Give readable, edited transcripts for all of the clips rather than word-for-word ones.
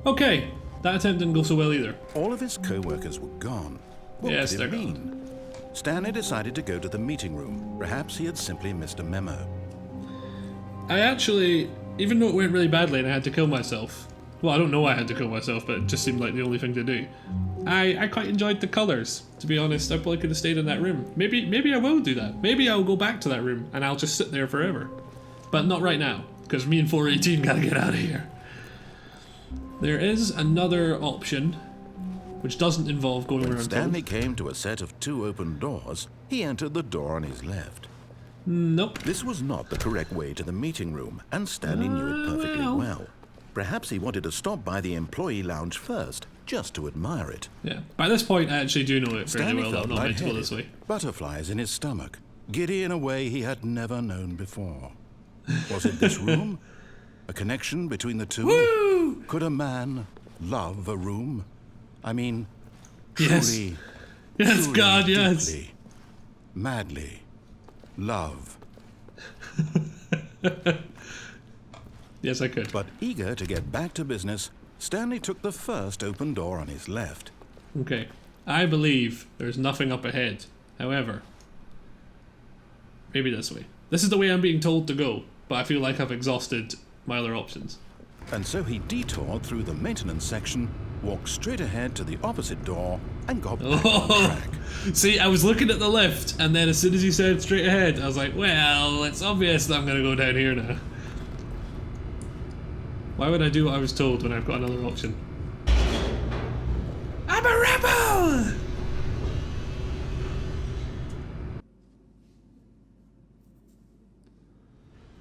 Okay, that attempt didn't go so well either. All of his co-workers were gone. What Yes, could they're it mean? Stanley decided to go to the meeting room. Perhaps he had simply missed a memo. I actually, even though it went really badly and I had to kill myself, well, I don't know I had to kill myself, but it just seemed like the only thing to do. I quite enjoyed the colours, to be honest. I probably could have stayed in that room. Maybe I will do that. Maybe I'll go back to that room and I'll just sit there forever. But not right now, because me and 418 gotta get out of here. There is another option, which doesn't involve going When around. Stanley came to a set of 2 open doors, he entered the door on his left. Nope. This was not the correct way to the meeting room, and Stanley knew it perfectly well. Perhaps he wanted to stop by the employee lounge first, just to admire it. Yeah. By this point, I actually do know it fairly Stanley well. I'm felt not meant to go this way. lightheaded, butterflies in his stomach, giddy in a way he had never known before. Was it this room? A connection between the two? Woo! Could a man love a room? I mean, Yes. truly, Yes, truly, God, yes. deeply, madly, love. Yes, I could. But eager to get back to business, Stanley took the first open door on his left. Okay. I believe there's nothing up ahead. However, maybe this way. This is the way I'm being told to go, but I feel like I've exhausted my other options. And so he detoured through the maintenance section, walked straight ahead to the opposite door, and got back on track. See, I was looking at the left, and then as soon as he said straight ahead, I was like, well, it's obvious that I'm going to go down here now. Why would I do what I was told when I've got another option? I'm a rebel!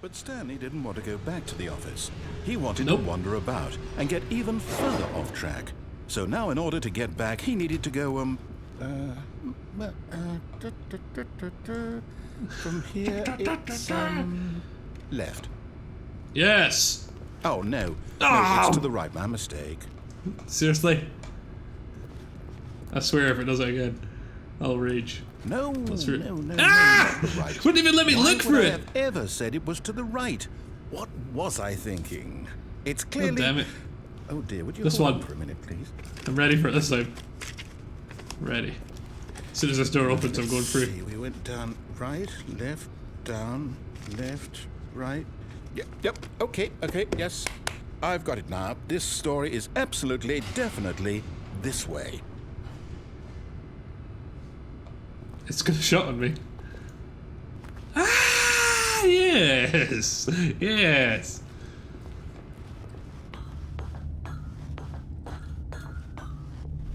But Stanley didn't want to go back to the office. He wanted Nope. to wander about and get even further off track. So now in order to get back, he needed to go, from here it's, left. Yes! Oh, no. Oh! No, it's to the right, my mistake. Seriously? I swear if it does it again, I'll rage. No, That's right. no, Ah! not the right. Wouldn't even let me Why look would for I it! have ever said it was to the right? What was I thinking? It's God clearly... damn it. Oh dear, would you This hold one. on for a minute, please? I'm ready for it this time. Ready. As soon as this door opens, I'm going Let's through. see, we went down, right, left, down, left, right. Yep, okay, yes. I've got it now. This story is absolutely, definitely this way. It's gonna shot on me. Ah, yes! Yes!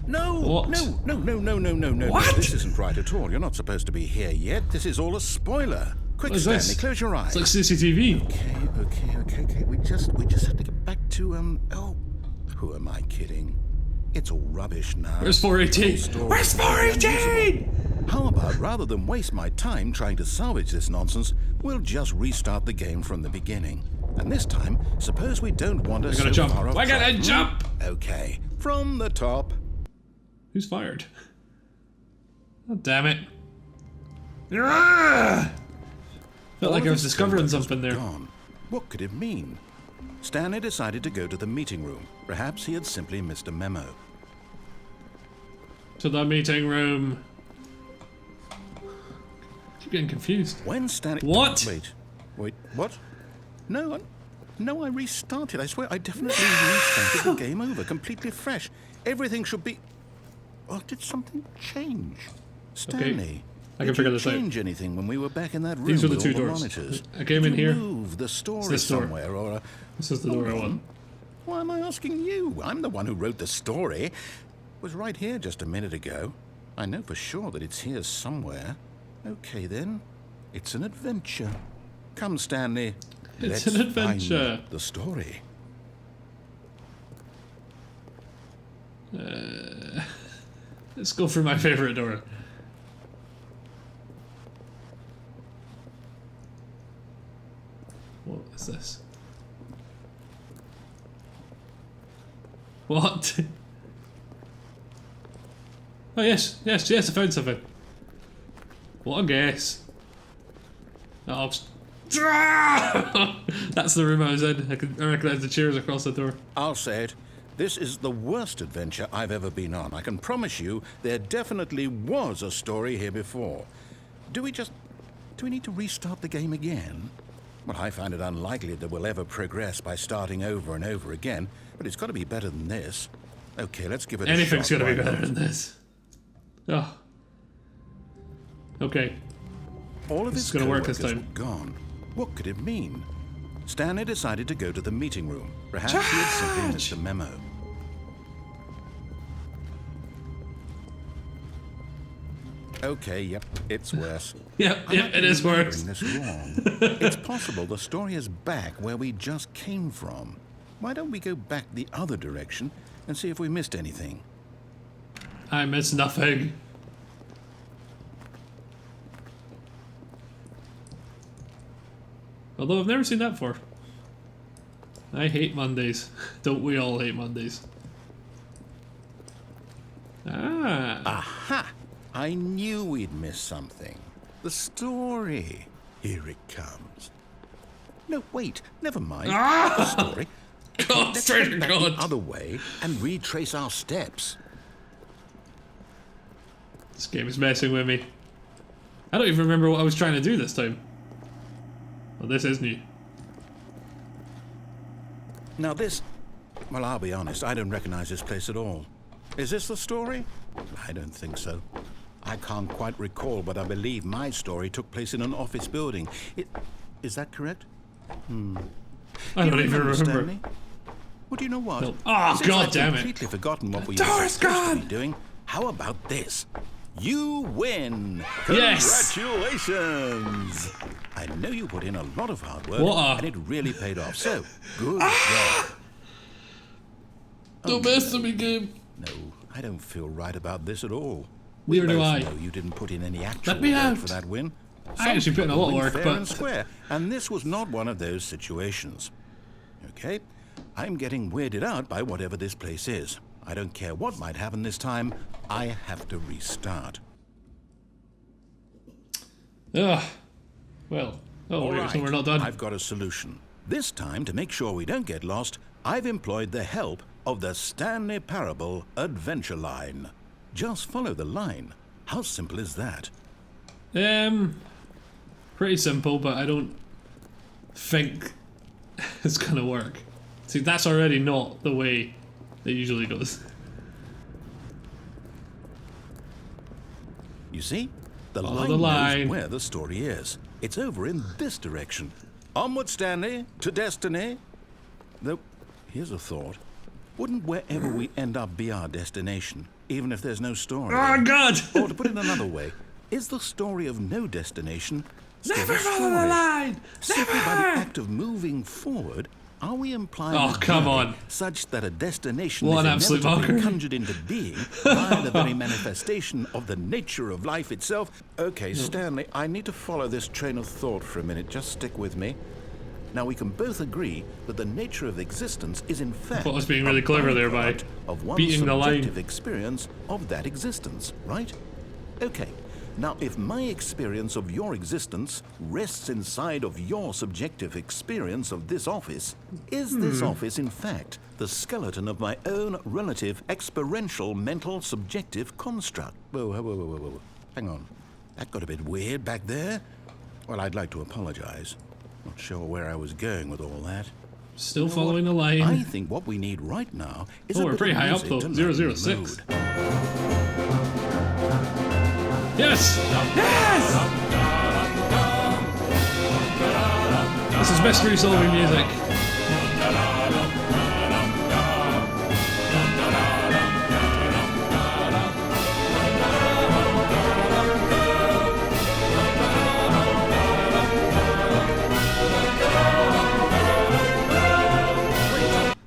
No, What? no. What? This isn't right at all. You're not supposed to be here yet. This is all a spoiler. Quick, What is Stanley, this? close your eyes. It's like CCTV. Okay. We just have to get back to, oh, who am I kidding? It's all rubbish now. Where's The whole 418? story Where's is very 418? unusable. How about, rather than waste my time trying to salvage this nonsense, we'll just restart the game from the beginning. And this time, suppose we don't wander I gotta so jump. far off Why can't I track. jump? Okay, from the top. Who's fired? Oh, damn it. Ah! Felt like I was discovering something there. Gone. What could it mean? Stanley decided to go to the meeting room. Perhaps he had simply missed a memo. To the meeting room. Keep getting confused. When Stanley... What? Wait, what? No, I restarted. I swear, I definitely restarted the game over, completely fresh. Everything should be... Oh, did something change? Stanley, I can did figure you this out. change anything when we were back in that room These were the with two all doors. monitors? I came Did in you here. move the story this door. somewhere, or... This is the door I want. Why am I asking you? I'm the one who wrote the story. It was right here just a minute ago. I know for sure that it's here somewhere. Okay, then. It's an adventure. Come, Stanley. It's Let's an adventure. find the story. Let's go for my favorite door. What is this? What? Oh yes, I found something. What a guess. Oh, that's the room I was in. I recognise the chairs across the door. I'll say it. This is the worst adventure I've ever been on. I can promise you there definitely was a story here before. Do we need to restart the game again? Well, I find it unlikely that we'll ever progress by starting over and over again, but it's got to be better than this. Okay, let's give it a shot. Anything's gonna be Why better not? than this. Oh. Okay. All of This his is gonna work this co-workers time. were gone. What could it mean? Stanley decided to go to the meeting room. Perhaps he had simply missed a memo. Okay, yep, it's worse. Yep, I yep, might it be is worse. remembering this wrong. It's possible the story is back where we just came from. Why don't we go back the other direction and see if we missed anything? I miss nothing. Although I've never seen that before. I hate Mondays. Don't we all hate Mondays? Ah. Aha! I knew we'd miss something. The story. Here it comes. No, wait, never mind. The story. God, Let's swear go to back God. the other way and retrace our steps. This game is messing with me. I don't even remember what I was trying to do this time. Well, this is new. Now this... Well, I'll be honest, I don't recognize this place at all. Is this the story? I don't think so. I can't quite recall, but I believe my story took place in an office building. Is that correct? I Do don't you even remember. Stanley? Well, do you know what? No. Oh, Since God I've damn it. completely forgotten what we The were door's supposed to be gone. doing. How about this? You win! Yes. Congratulations! I know you put in a lot of hard work, What a- and it really paid off. So, good job. Don't mess with me, game. No, I don't feel right about this at all. Neither do both I. know you didn't put in any actual Let me work out. for that win. I actually put in a lot of Some people work, win fair but- and square, and this was not one of those situations. Okay, I'm getting weirded out by whatever this place is. I don't care what might happen this time. I have to restart. Ugh. Well. Oh, All wait, right, so we're not done. I've got a solution. This time, to make sure we don't get lost, I've employed the help of the Stanley Parable Adventure Line. Just follow the line. How simple is that? Pretty simple, but I don't think it's gonna work. See, that's already not the way it usually goes. You see? The Follow line the line. knows where the story is. It's over in this direction. Onward, Stanley, to destiny. Though, here's a thought. Wouldn't wherever we end up be our destination, even if there's no story? Oh, God! Or to put it another way, is the story of no destination still Never a follow story? the line! Simply by the Never! act of moving forward, are we implying Oh, a come journey on. such that a destination What is an absolute inevitably mockery. conjured into being by the very manifestation of the nature of life itself? Okay, Stanley, I need to follow this train of thought for a minute. Just stick with me. Now, we can both agree that the nature of existence is in fact thought I was being really a clever there by byproduct of one's beating the line. subjective experience of that existence, right? Okay. Now, if my experience of your existence rests inside of your subjective experience of this office, is this office, in fact, the skeleton of my own relative experiential mental subjective construct? Whoa, whoa, whoa, whoa, whoa. Hang on. That got a bit weird back there. Well, I'd like to apologize. Not sure where I was going with all that. Still You know following what? the line. I think what we need right now is Oh, a we're bit pretty of high up, music though. to lighten the 006. mood. Yes! Yes! This is mystery solving music.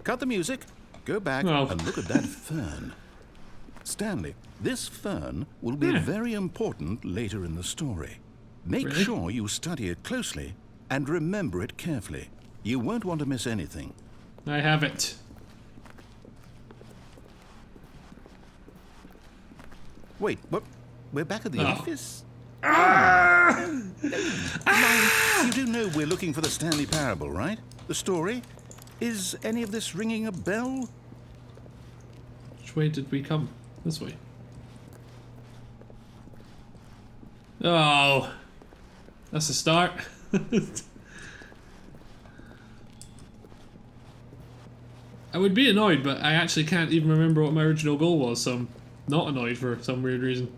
Cut the music. Go back Oh. and look at that fern. Stanley, this fern will be Yeah. very important later in the story. Make Really? sure you study it closely and remember it carefully. You won't want to miss anything. I have it. Wait, what? We're back at the Oh. office? You do know we're looking for the Stanley Parable, right? The story? Is any of this ringing a bell? way did we come? This way. Oh, that's a start. I would be annoyed, but I actually can't even remember what my original goal was, so I'm not annoyed for some weird reason.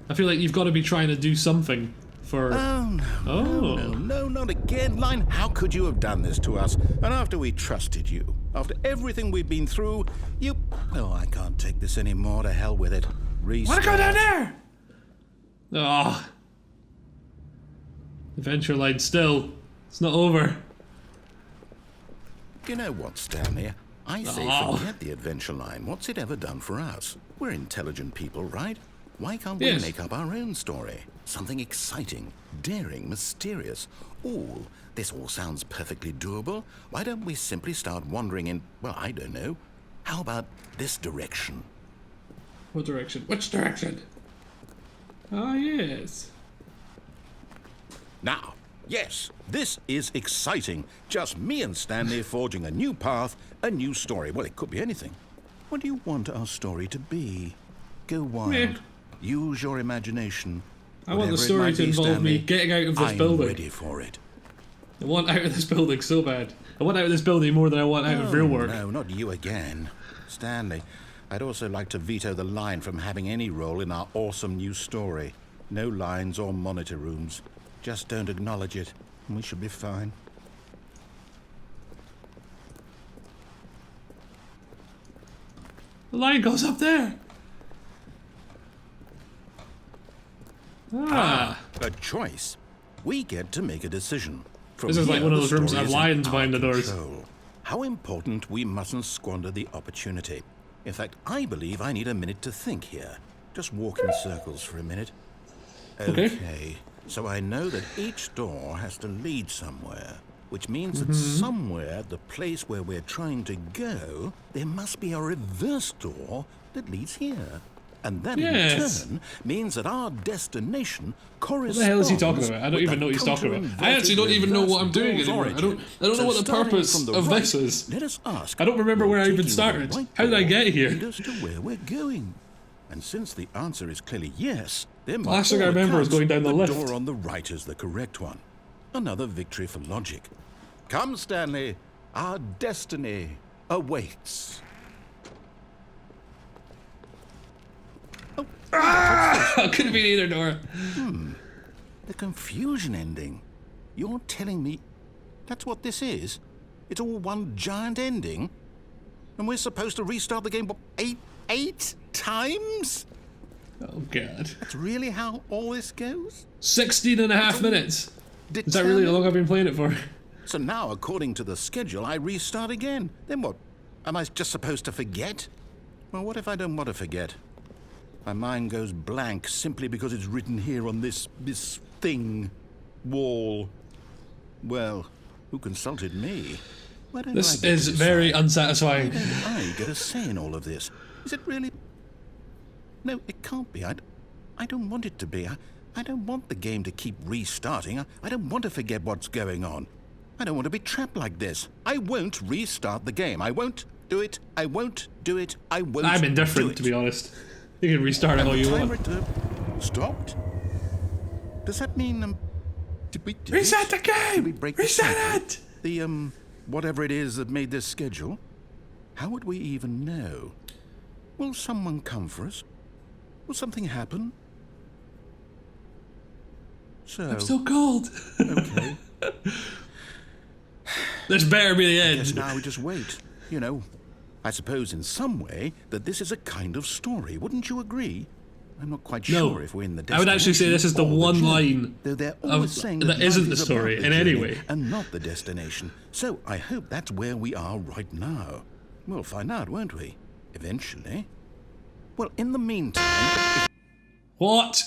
I feel like you've got to be trying to do something for... No, not again, Line. How could you have done this to us? And after we trusted you, after everything we've been through, you... Oh, I can't take this anymore. To hell with it. Restart. Wanna go down there? Oh. Adventure line still. It's not over. You know what, Stanley? I say forget the adventure line. What's it ever done for us? We're intelligent people, right? Why can't we make up our own story? Something exciting, daring, mysterious. Ooh, this all sounds perfectly doable. Why don't we simply start wandering in, well, I don't know. How about this direction? What direction? Which direction? Ah, yes. Now, yes, this is exciting. Just me and Stanley forging a new path, a new story. Well, it could be anything. What do you want our story to be? Go wild. Use your imagination. I want the story to involve me getting out of this building. I'm ready for it. I want out of this building so bad. I want out of this building more than I want out of real work. No, not you again. Stanley, I'd also like to veto the line from having any role in our awesome new story. No lines or monitor rooms. Just don't acknowledge it, and we should be fine. The line goes up there. A choice. We get to make a decision. From This is like here, one of the those rooms that have story is in lions our behind the doors. control. How important we mustn't squander the opportunity. In fact, I believe I need a minute to think here. Just walk in circles for a minute. Okay. So I know that each door has to lead somewhere, which means that somewhere, the place where we're trying to go, there must be a reverse door that leads here. And that in turn means that our destination corresponds. What the hell is he talking about? I don't even know what he's talking about. I actually don't even know what I'm doing anymore. I don't know what the purpose of this is. Let us ask. I don't remember where I even started. How did I get here? Lead us to where we're going. And since the answer is clearly yes, then last thing I remember is going down the lift. door on the right is the correct one. Another victory for logic. Come, Stanley. Our destiny awaits. Could have been either door. The confusion ending. You're telling me that's what this is? It's all one giant ending? And we're supposed to restart the game eight times? Oh, God. That's really how all this goes? 16 and a half minutes. Is that really how long I've been playing it for? So now, according to the schedule, I restart again. Then what? Am I just supposed to forget? Well, what if I don't want to forget? My mind goes blank simply because it's written here on this thing, wall. Well, who consulted me? This is very unsatisfying. Why don't I get a say in all of this? Is it really? No, it can't be. I don't want it to be. I don't want the game to keep restarting. I don't want to forget what's going on. I don't want to be trapped like this. I won't restart the game. I won't do it. I won't do it. I won't. I'm indifferent, to be honest. You can restart it all you want. Stopped? Does that mean, did we do Reset the game! Did we break Reset it! The, whatever it is that made this schedule? How would we even know? Will someone come for us? Will something happen? So... I'm so cold. Okay. This better be the end. Yes, now we just wait. You know, I suppose in some way that this is a kind of story. Wouldn't you agree? I'm not quite sure if we're in the destination. I would actually say this is the one line though they're always saying that isn't life the is story about in the any journey way. and not the destination. So I hope that's where we are right now. We'll find out, won't we? Eventually. Well, in the meantime... What?